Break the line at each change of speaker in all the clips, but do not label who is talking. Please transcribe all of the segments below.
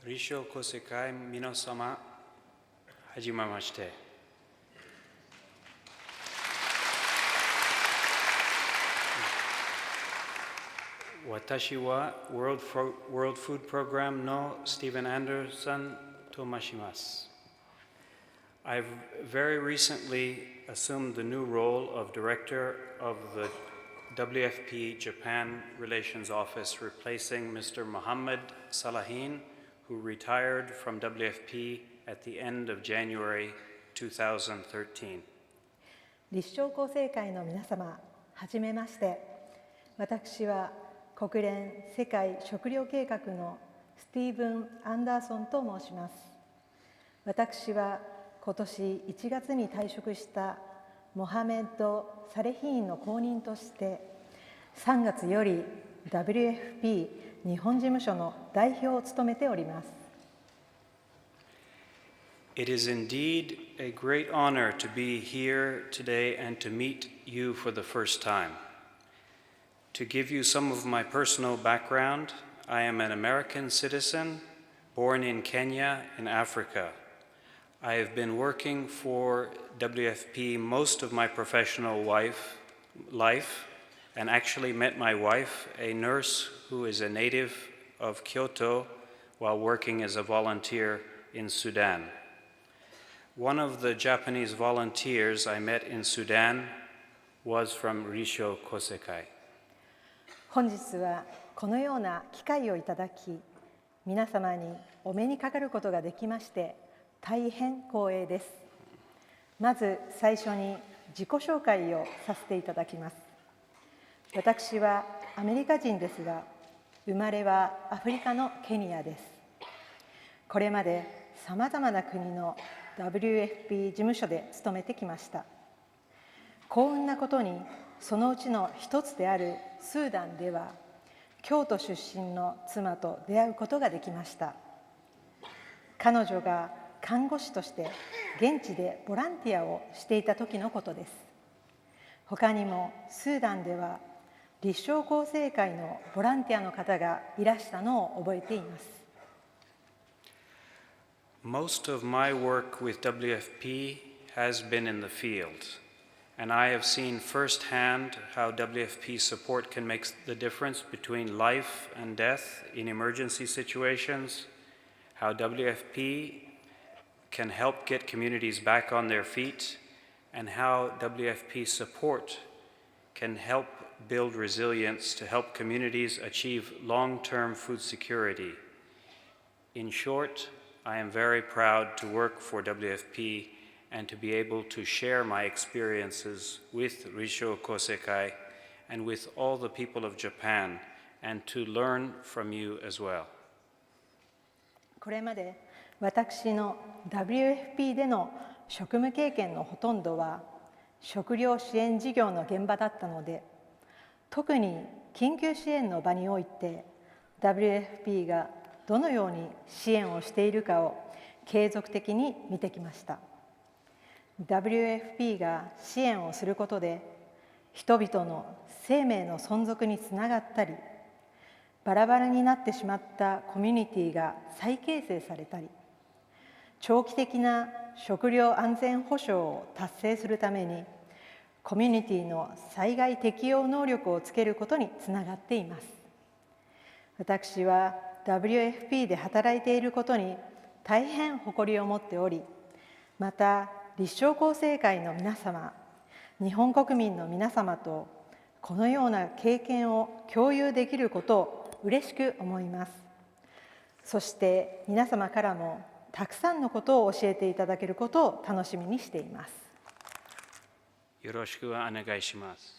Rissho Kosei-kai 皆様、はじめまして。私は World Food Program の Steven Anderson と申します。I've very recently assumed the new role of Director of the WFP Japan Relations Office, replacing Mr. Mohammed Salahin, who retired from WFP at the end of January 2013.
立正厚生会の皆様、はじめまして。私は国連世界食糧計画のスティーブン・アンダーソンと申します。私は今年1月に退職したモハメッド・サレヒーンの後任として3月より WFP 日本事務所の代表を務めております。
It is indeed a great honor to be here today and to meet you for the first time. To give you some of my personal background, I am an American citizen born in Kenya in Africa. I have been working for WFP most of my professional life and actually met my wife, a nurse who is a native of Kyoto, while working as a volunteer in Sudan. One of the Japanese volunteers I met in Sudan was from Rissho Kosei-kai.
本日はこのような機会をいただき、皆様にお目にかかることができまして大変光栄です。まず最初に自己紹介をさせていただきます。私はアメリカ人ですが、生まれはアフリカのケニアです。これまでさまざまな国の WFP 事務所で勤めてきました。幸運なことにそのうちの一つであるスーダンでは京都出身の妻と出会うことができました。彼女が看護師として現地でボランティアをしていた時のことです。他にもスーダンでは立正厚生会のボランティアの方がいらしたのを覚えています。
Most of my work with WFP has been in the field, and I have seen firsthand how WFP support can make the difference between life and death in emergency situations, how WFP can help get communities back on their feet, and how WFP support can help build resilience to help communities achieve long-term food security. In short, I am very proud to work for WFP and to be able to share my experiences with Rissho Kosei-kai and with all the people of Japan and to learn from you as well.
これまで私の WFP での職務経験のほとんどは食料支援事業の現場だったので、特に緊急支援の場において WFP がどのように支援をしているかを継続的に見てきました。WFP が支援をすることで人々の生命の存続につながったり、バラバラになってしまったコミュニティが再形成されたり、長期的な食料安全保障を達成するためにコミュニティの災害適応能力をつけることにつながっています。私は WFP で働いていることに大変誇りを持っており、また立正厚生会の皆様、日本国民の皆様とこのような経験を共有できることを嬉しく思います。そして皆様からもたくさんのことを教えていただけることを楽しみにしています。
よろしくお願いします。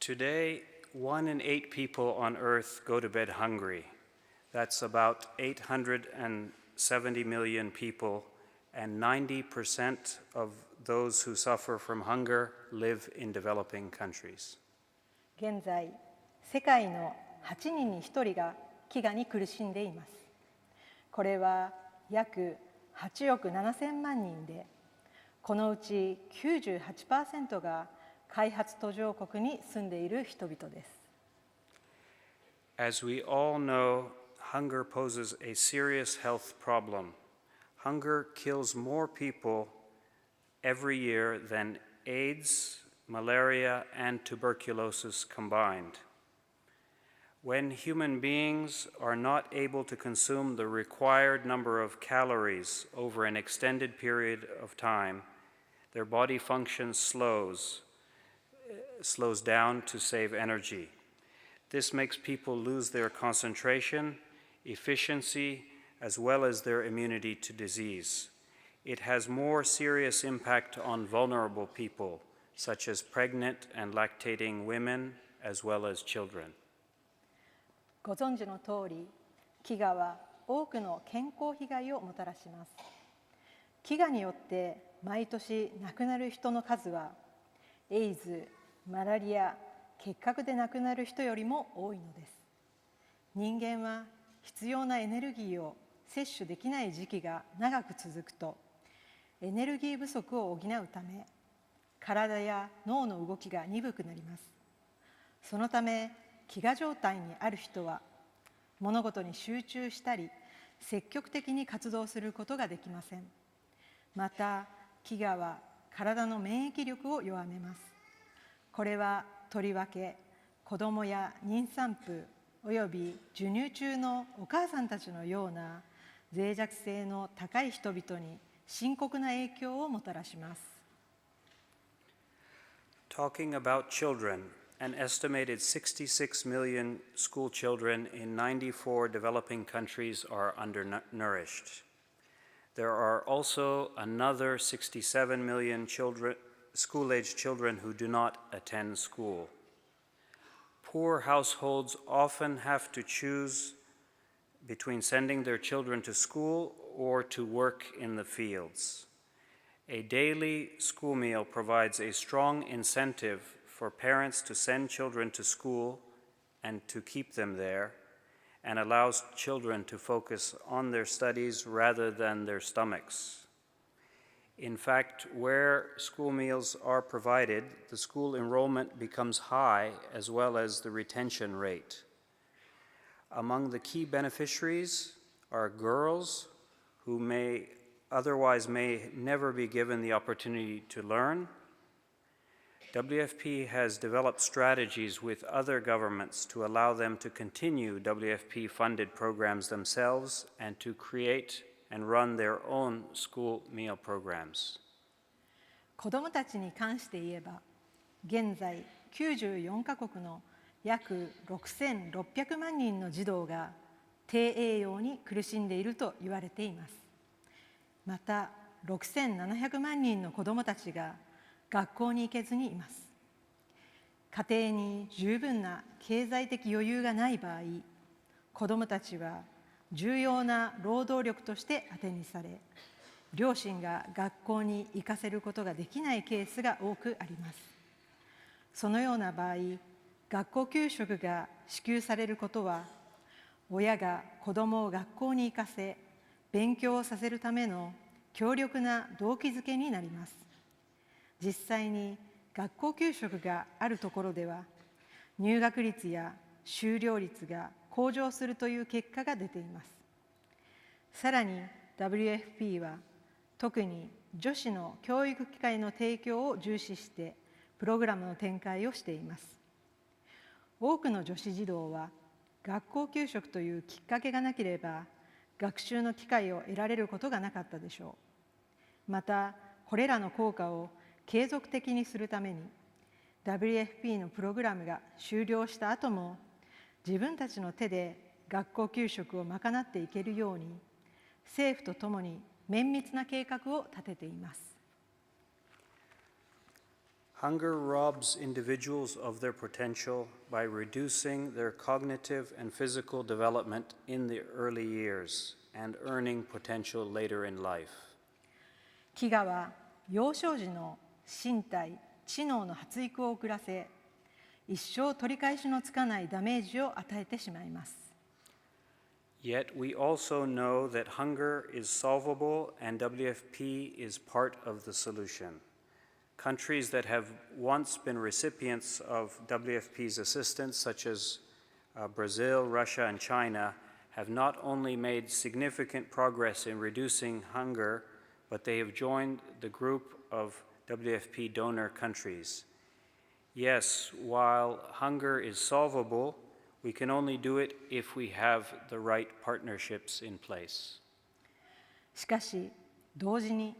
Today, 1 in 8 people on Earth go to bed hungry. That's about 870 million people, and 90% of those who suffer from hunger live in developing countries.
現在、世界の8人に1人が飢餓に苦しんでいます。これは約8億7千万人で、このうち 98% が開発途上国に住んでいる人々です。
As we all know, hunger poses a serious health problem. Hunger kills more people every year than AIDS, malaria, and tuberculosis combined. When human beings are not able to consume the required number of calories over an extended period of time, their body function slows down to save energy. This makes people lose their concentration, efficiency, as well as their immunity to disease. It has more serious impact on vulnerable people, such as pregnant and lactating women, as well as children.
ご存知の通り、飢餓は多くの健康被害をもたらします。飢餓によって毎年亡くなる人の数は、エイズ、マラリア、結核で亡くなる人よりも多いのです。人間は必要なエネルギーを摂取できない時期が長く続くと、エネルギー不足を補うため、体や脳の動きが鈍くなります。そのため、飢餓状態にある人は、物事に集中したり、積極的に活動することができません。また、飢餓は体の免疫力を弱めます。これはとりわけ、子どもや妊産婦および授乳中のお母さんたちのような脆弱性の高い人々に深刻な影響をもたらします。
Talking about children, an estimated 66 million school children in 94 developing countries are undernourished. There are also another 67 million school-aged children who do not attend school. Poor households often have to choose between sending their children to school or to work in the fields. A daily school meal provides a strong incentive for parents to send children to school and to keep them there, and allows children to focus on their studies rather than their stomachs. In fact, where school meals are provided, the school enrollment becomes high as well as the retention rate. Among the key beneficiaries are girls who may never be given the opportunity to learn. WFP has developed strategies with other governments to allow them to continue WFP-funded programs themselves and to create and run their own school meal programs.
子どもたちに関して言えば、現在94カ国の約6600万人の児童が低栄養に苦しんでいると言われています。また、6700万人の子どもたちが学校に行けずにいます。家庭に十分な経済的余裕がない場合、子どもたちは重要な労働力として当てにされ、両親が学校に行かせることができないケースが多くあります。そのような場合、学校給食が支給されることは、親が子どもを学校に行かせ、勉強をさせるための強力な動機づけになります。実際に学校給食があるところでは、入学率や修了率が向上するという結果が出ています。さらに WFP は特に女子の教育機会の提供を重視してプログラムの展開をしています。多くの女子児童は学校給食というきっかけがなければ学習の機会を得られることがなかったでしょう。また、これらの効果を継続的にするために WFP のプログラムが終了した後も自分たちの手で学校給食を賄っていけるように政府とともに綿密な計画を立てています。
Hunger robs individuals of their potential by reducing their cognitive and physical development in the early years and earning potential later in life.
飢餓は幼少時の身体・知能の発育を遅らせ、一生取り返しのつかないダメージを与えてしまいます。
Yet we also know that hunger is solvable and WFP is part of the solution. Countries that have once been recipients of WFP's assistance, such as Brazil, Russia, and China, have not only made significant progress in reducing hunger, but they have joined the group of WFP donor countries. Yes, while hunger is solvable, we can only do it if we have the right partnerships in place.
しかし同時に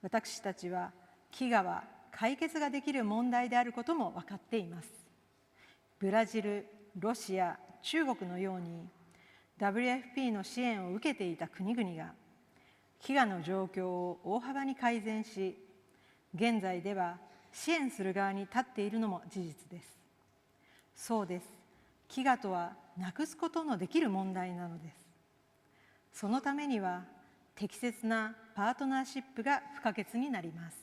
私たちは飢餓は解決ができる問題であることも分かっています。ブラジル、ロシア、中国のように WFP の支援を受けていた国々が飢餓の状況を大幅に改善し、現在では支援する側に立っているのも事実です。そうです。飢餓とはなくすことのできる問題なのです。そのためには適切なパートナーシップが不可欠になります。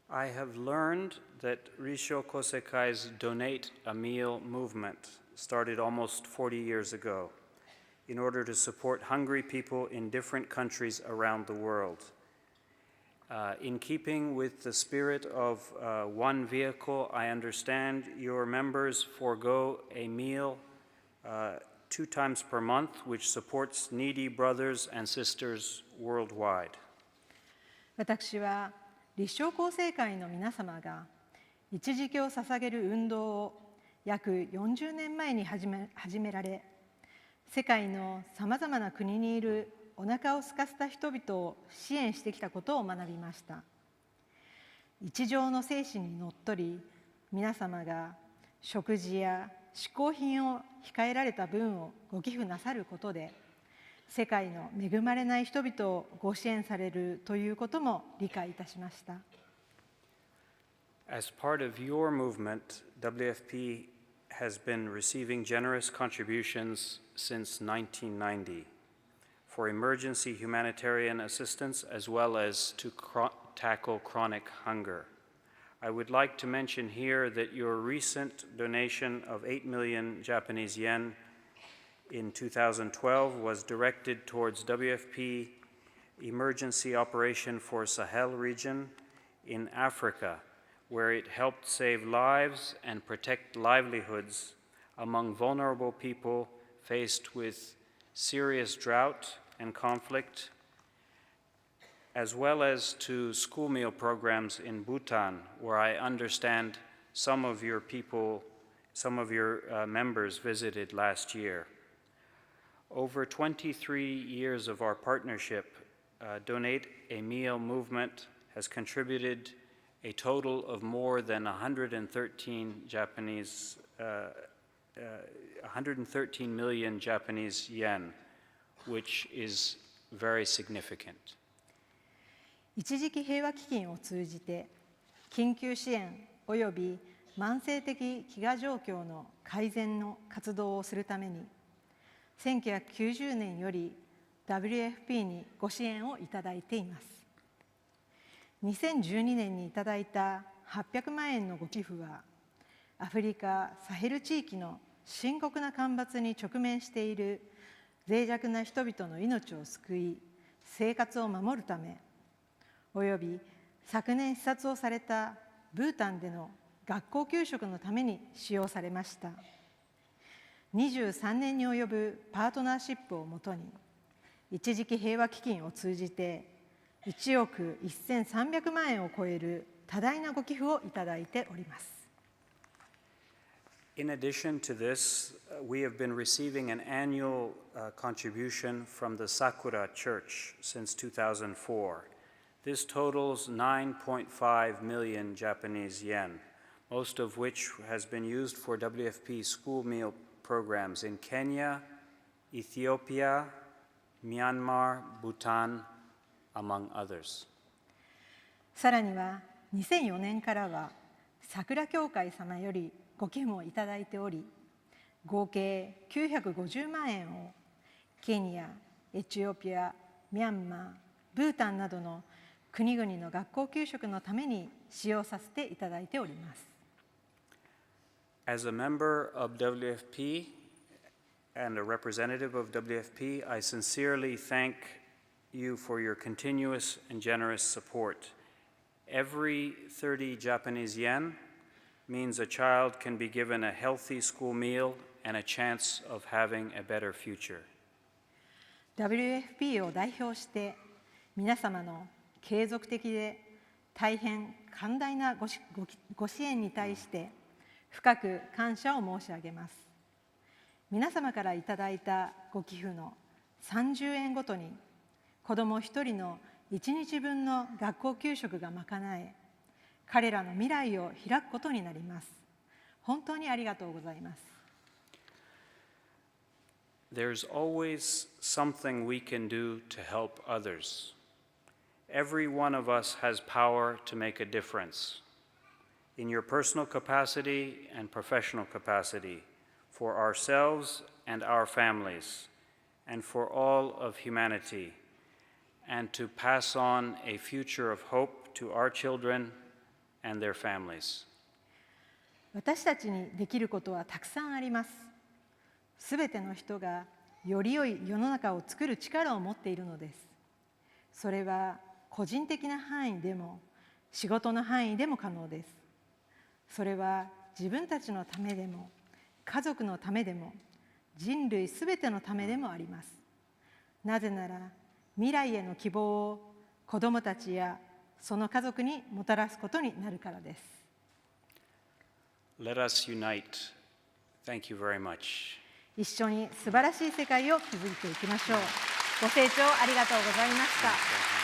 I have learned that Rissho Kosei-kai's Donate a Meal movement started almost 40 years ago in order to support hungry people in different countries around the world. In keeping with the spirit of one vehicle, I understand your members forego a meal 2 times per month, which supports needy brothers and sisters worldwide.
私は立正厚生会の皆様が一時期を捧げる運動を約40年前に始められ、世界のさまざまな国にいるお腹を空かせた人々を支援してきたことを学びました。一条の精神にのっとり、皆様が食事や嗜好品を控えられた分をご寄付なさることで、世界の恵まれない人々をご支援されるということも理解いたしました。
As part of your movement, WFP has been receiving generous contributions since 1990 for emergency humanitarian assistance as well as to tackle chronic hunger. I would like to mention here that your recent donation of 8 million Japanese yen in 2012 was directed towards WFP emergency operation for Sahel region in Africa, where it helped save lives and protect livelihoods among vulnerable people faced with serious drought and conflict, as well as to school meal programs in Bhutan, where I understand some of your members visited last year. Over 23 years of our partnership, Donate a Meal movement has contributed a total of more than 113 million Japanese yen, which is very significant.
一時期平和基金を通じて緊急支援および慢性的飢餓状況の改善の活動をするために1990年より WFP にご支援をいただいています。2012年にいただいた800万円のご寄付はアフリカ・サヘル地域の深刻な干ばつに直面している脆弱な人々の命を救い生活を守るため、および昨年視察をされたブータンでの学校給食のために使用されました。23年に及ぶパートナーシップをもとに一時期平和基金を通じて1億1300万円を超える多大なご寄付をいただいております。
In addition to this, we have been receiving an annual contribution from the Sakura Church since 2004. This totals 9.5 million Japanese yen, most of which has been used for WFP school meal programs in Kenya, Ethiopia, Myanmar, Bhutan, among others.
さらには2004年からは桜協会様よりご寄付をいただいており、合計950万円をケニア、エチオピア、ミャンマー、ブータンなどの国々の学校給食のために使用させていただいております。
As a member of WFP and a representative of WFP, I sincerely thank you for your continuous and generous support. every 30 Japanese yen means a child can be given a healthy school meal and a chance of having a better future.
WFP を代表して皆様の継続的で大変寛大なご支援に対して深く感謝を申し上げます。皆様からいただいたご寄付の30円ごとに子ども1人の1日分の学校給食が賄え、彼らの未来を開くことになります。本当にありがとうございます。
There's always something we can do to help others. Every one of us has power to make a difference in your personal capacity and professional capacity, for ourselves and our families, and for all of humanity, and to pass on a future of hope to our children and their families.
私たちにできることはたくさんあります。すべての人がより良い世の中を作る力を持っているのです。それは個人的な範囲でも仕事の範囲でも可能です。それは自分たちのためでも家族のためでも人類すべてのためでもあります。なぜなら未来への希望を子どもたちやその家族にもたらすことになるからです。
Let us unite. Thank you very much.
一緒に素晴らしい世界を築いていきましょう。ご清聴ありがとうございました。